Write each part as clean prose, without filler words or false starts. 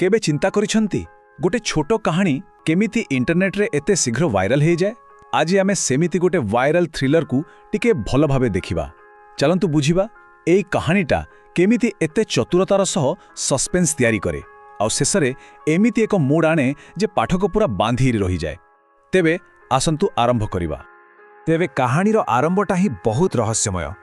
केबे चिंता करिछंती गोटे छोटो कहानी केमिति इंटरनेट रे एते शीघ्र वायरल हे जाए। आज आमे सेमिति गोटे वायरल थ्रिलर को टिके भल भाबे देखिबा। चलंतु बुझिबा एई कहानीटा केमिति एते चतुरतार सह सस्पेंस तयारी करे आ शेषरे एमिति एक मोड आने जे पाठक पूरा बांधी रही जाए। तेबे आसंतु आरंभ करिबा। तेबे कहानीर आरंभटा ही बहुत रहस्यमय।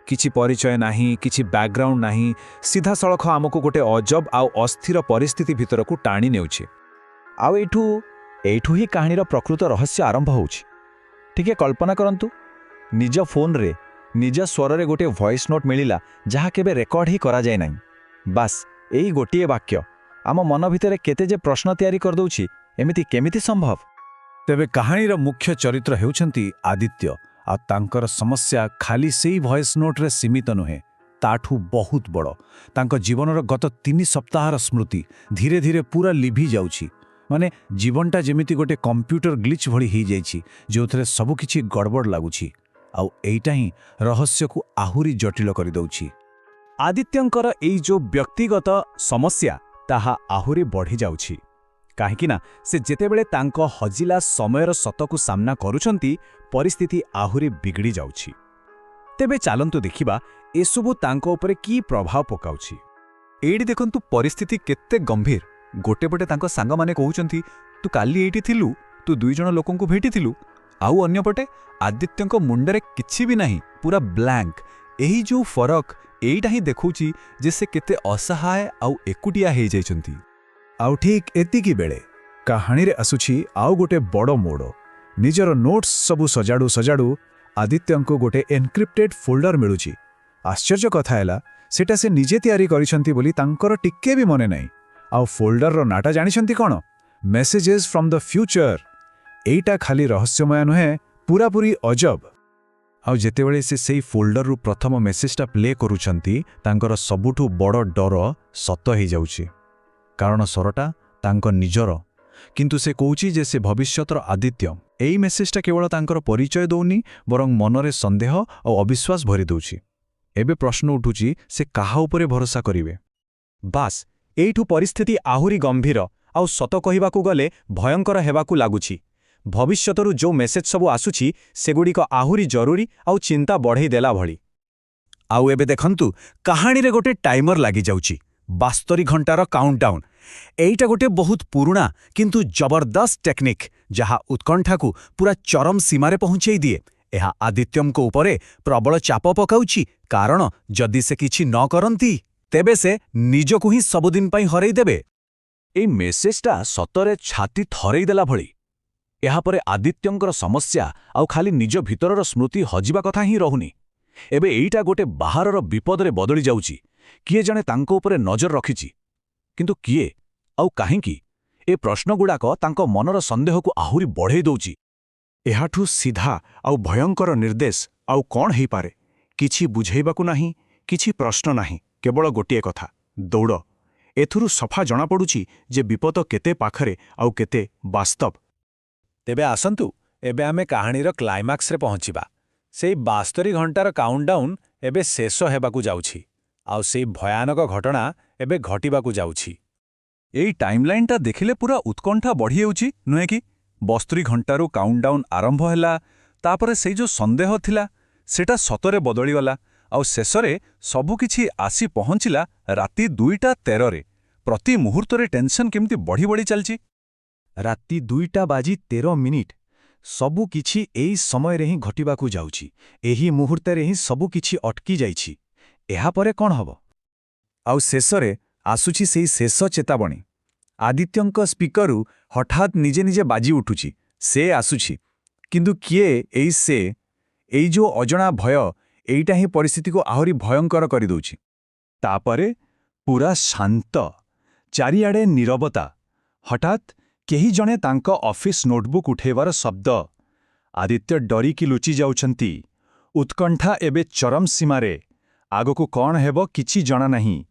किछि परिचय नाही, किछि बैकग्राउंड नाही, सीधा सड़ख आमको गोटे अजब आउ अस्थिर परिस्थिति भितर को टाणी नेउछि। आउ एठू ही कहानीर प्रकृत रहस्य आरंभ होउछि। ठीक कल्पना करंतु निज फोन रे निज स्वर रे गोटे वॉइस नोट मिलिला जहा केबे रेकॉर्ड ही करा जाय नाही। बास एई गोटिए वाक्य आम मन भितर केते जे प्रश्न तयारी कर दउछि, एमिति केमिति संभव। तेबे कहानीर मुख्य चरित्र हेउछंती आदित्य आ तांकर समस्या खाली सेई वॉइस नोट रे सीमित नुहे, ताठू बहुत बड़। तांको जीवनर गत 3 सप्ताहर स्मृति धीरे धीरे पूरा लिभि जाउछि। माने जीवनटा जेमिति गोटे कंप्यूटर ग्लिच भली ही जाइछि जोथरे सब किछि गड़बड़ लागुछि। आउ एइटा ही रहस्य को आहुरी जटिल करि दउछि। आदित्यंकर एई जो व्यक्तिगत समस्या ताहा आहुरी बढ़ी जाउछि, काहेकिना से जेतेबेले तांको हजिला समयर सतकु सामना करूछंती परिस्थिति आहुरी बिगड़ी जाउछि। तेबे चालंतु देखिबा एसबु तांको उपरे की प्रभाव पकाउछि। एडी देखंतु परिस्थिति केत्ते गंभीर। गोटे पटे तांको सांग माने कहउचंती तू काली एठी थिलु, तू 2 जण लोकंकु भेटिथिलु। आउ अन्य पटे आदित्यंको मुंडरे किछि भी नाही, पूरा ब्लैंक। एही जो फरक एइटा ही देखउछि जे से केते असहाय आउ एकुटिया हे जाइचंती। आउ ठीक एतिकी बेले कहानी रे आसुछि आउ गोटे बड़ मोड़। निजर नोट्स सबु सजाडू सजाडू आदित्यंको गोटे एनक्रिप्टेड फोल्डर मिलुछि। आश्चर्य कथा हैला सेटा से निजे तयारी करिसंती बोली तांकर टिक्के भी मने नाही। आउ फोल्डर रो नाटा जानिसंती कोन? Messages from the future. एइटा खाली रहस्यमय नुहे, पूरा पूरी अजब। आउ जेतेबेले से सेई फोल्डर रु प्रथम मेसेजटा प्ले करूछंती तांकर सबुठु बड़ डर सत हे जाउछि। कारण स्वरटा तांको निजर, किंतु से कहूछि जे से भविष्यतर आदित्य। एई मेसेजटा केवल तांकर परिचय दौनी, बरं मनरे संदेह और अविश्वास भरी दउछि। एबे प्रश्न उठुछि से काहा उपरे भरोसा करिवे। बास एइठु परिस्थिति आहुरी गंभीर आउ सत कहिबाकू गले भयंकर हेबाकू लागुछि। भविष्यतरु जो मेसेज सबु आसुछि सेगुड़िक आहुरी जरूरी आउ चिंता बढ़ई देला भली। आउ एबे देखंतु कहानी रे गोटे टाइमर लागि जाउछि, 72 घंटार काउंटडाउन। एइटा गोटे बहुत पुराना किंतु जबरदस्त टेक्निक जहा उत्कंठा को पूरा चरम सीमारे पहुंचाई दिए। एहा आदित्यंको उपरे प्रबल चाप पकाउछि, कारण जदि से किछि न करंती तेबे से निजकु ही सबुदिन पई हरई देबे। एई मेसेजटा सतरे छाती थरई देला भली। एहा परे आदित्यंकर समस्या आउ खाली निज भितरर स्मृति हजिबा कथा ही रहुनी। एबे एइटा गोटे बाहरर विपदरे बदली जाउछि। किए जणे तांको उपरे नजर रखिछि, किंतु किए आउ काहींकी? ए प्रश्नगुड़ाक तांको मनर संदेह को आहुरी बढ़ई दउछि। एहाठू सीधा आउ भयंकर निर्देश आउ कौन हेई पारे? किछि बुझेइबाकू नाही, किछि प्रश्न नाही, केवल गोटिए कथा, दौड़। एथुरु सफा जणा पडुछि जे विपद केते पाखरे आउ केते वास्तव। तेबे आसंतु एबे आमे कहानीर क्लाइमैक्स रे पहुंचिबा। सेई 72 घंटार काउंटडाउन एबे शेष हेबाकू जाउछि, आउ सेई भयानक घटना एबे घटिबाकू जाउछि। एई टाइमलाइनटा देखिले पूरा उत्कंठा बढ़ी हेउछि नुहे कि? 72 घंटारू काउंटडाउन आरंभ हैला, तापरे सेई जो संदेह थिला सेटा सतरे बदली गला, आउ शेषरे सबु किछि आसी पहुंचिला राति 2:13 रे। प्रति मुहूर्तरे टेंशन केमती बढ़ी बढ़ी चलछि। राति 2:13। सबु किछि एई समय रे ही घटिबाकू जाउछि। एही मुहूर्तरे ही सबु किछि अटकी जाइछि। एहा परे कोन हबो? आउ शेषरे आसुछि सेई शेष चेतावणी। आदित्यंक स्पीकरु हठात निजे निजे बाजी उठुछि। से आसुछि, किंतु किए एई से? एई जो अजणा भय एइटा ही परिस्थिति को आहुरी भयंकर करि दउछि। तापरे पूरा शांत, चारिआडे नीरवता। हठात केही जणे तांको ऑफिस नोटबुक उठेबार शब्द। आदित्य डरिकी लुचि जाउछंती। उत्कंठा एबे चरम सीमारे। आगको कौन हेबो किछि जणा नाही।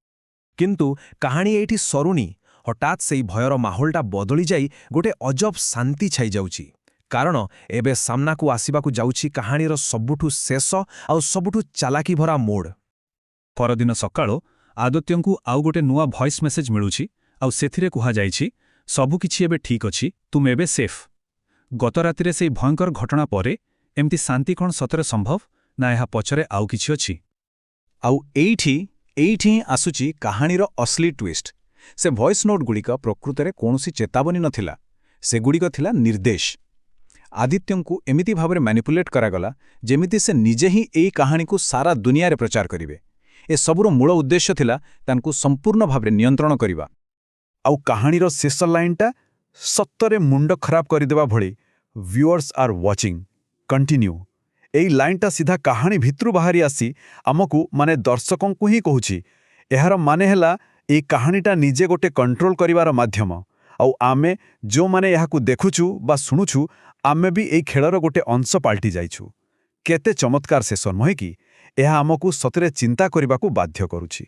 किंतु कहानी एठी सरुनी। हठात सेई भयर माहौलटा बदली जाई गोटे अजब शांति छाई जाउछि। कारण एबे सामना को आसीबाकू जाउछि कहानीर सबुठु शेष आउ सबुठु चालाकी भरा मोड़। परदिन सकाळो आदित्यंकु आउ गोटे नुआ भॉइस मेसेज मिलुछि। ଆଉ ସେଥିରେ କୁହାଯାଇଛି ସବୁକିଛି ଏବେ ଠିକ୍ ଅଛି, ତୁମେ ଏବେ ସେଫ୍। ଗତ ରାତିରେ ସେଇ ଭୟଙ୍କର ଘଟଣା ପରେ ଏମିତି ଶାନ୍ତି କ'ଣ ସତରେ ସମ୍ଭବ, ନା ଏହା ପଛରେ ଆଉ କିଛି ଅଛି? ଆଉ ଏଇଠି ହିଁ ଆସୁଛି କାହାଣୀର ଅସଲି ଟ୍ୱିଷ୍ଟ। ସେ ଭଏସ୍ ନୋଟ୍ଗୁଡ଼ିକ ପ୍ରକୃତରେ କୌଣସି ଚେତାବନୀ ନଥିଲା, ସେଗୁଡ଼ିକ ଥିଲା ନିର୍ଦ୍ଦେଶ। ଆଦିତ୍ୟଙ୍କୁ ଏମିତି ଭାବରେ ମ୍ୟାନିପୁଲେଟ୍ କରାଗଲା ଯେମିତି ସେ ନିଜେ ହିଁ ଏଇ କାହାଣୀକୁ ସାରା ଦୁନିଆରେ ପ୍ରଚାର କରିବେ। ଏସବୁର ମୂଳ ଉଦ୍ଦେଶ୍ୟ ଥିଲା ତାଙ୍କୁ ସମ୍ପୂର୍ଣ୍ଣ ଭାବରେ ନିୟନ୍ତ୍ରଣ କରିବା। ଆଉ କାହାଣୀର ଶେଷ ଲାଇନ୍ଟା ସତରେ ମୁଣ୍ଡ ଖରାପ କରିଦେବା ଭଳି, ଭିଉଅର୍ସ ଆର୍ ୱାଚିଂ, କଣ୍ଟିନ୍ୟୁ। ଏଇ ଲାଇନ୍ଟା ସିଧା କାହାଣୀ ଭିତରୁ ବାହାରି ଆସି ଆମକୁ ମାନେ ଦର୍ଶକଙ୍କୁ ହିଁ କହୁଛି। ଏହାର ମାନେ ହେଲା ଏଇ କାହାଣୀଟା ନିଜେ ଗୋଟେ କଣ୍ଟ୍ରୋଲ କରିବାର ମାଧ୍ୟମ, ଆଉ ଆମେ ଯେଉଁମାନେ ଏହାକୁ ଦେଖୁଛୁ ବା ଶୁଣୁଛୁ, ଆମେ ବି ଏଇ ଖେଳର ଗୋଟେ ଅଂଶ ପାଲଟି ଯାଇଛୁ। କେତେ ଚମତ୍କାର ଶେଷ ନୁହେଁ କି? ଏହା ଆମକୁ ସତରେ ଚିନ୍ତା କରିବାକୁ ବାଧ୍ୟ କରୁଛି।